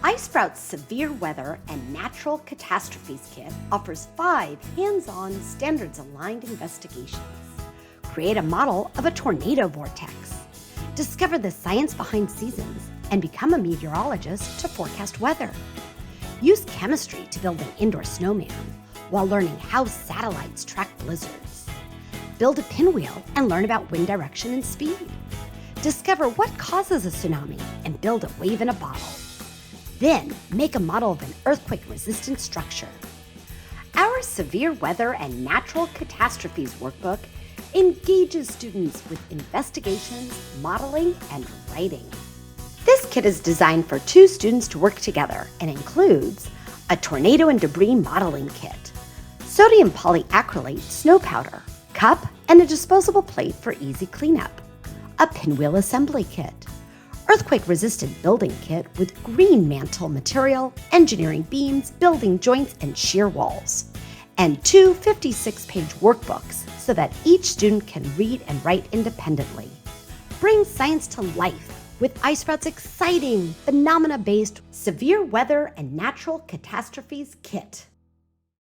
iSprowt's Severe Weather and Natural Catastrophes Kit offers 5 hands-on, standards-aligned investigations. Create a model of a tornado vortex. Discover the science behind seasons and become a meteorologist to forecast weather. Use chemistry to build an indoor snowman while learning how satellites track blizzards. Build a pinwheel and learn about wind direction and speed. Discover what causes a tsunami and build a wave in a bottle. Then make a model of an earthquake-resistant structure. Our Severe Weather and Natural Catastrophes workbook engages students with investigations, modeling, and writing. This kit is designed for 2 students to work together and includes a tornado and debris modeling kit, sodium polyacrylate snow powder, cup, and a disposable plate for easy cleanup, a pinwheel assembly kit, earthquake-resistant building kit with green mantle material, engineering beams, building joints, and shear walls, and 2 56-page workbooks so that each student can read and write independently. Bring science to life with iSprout's exciting, phenomena-based Severe Weather and Natural Catastrophes Kit.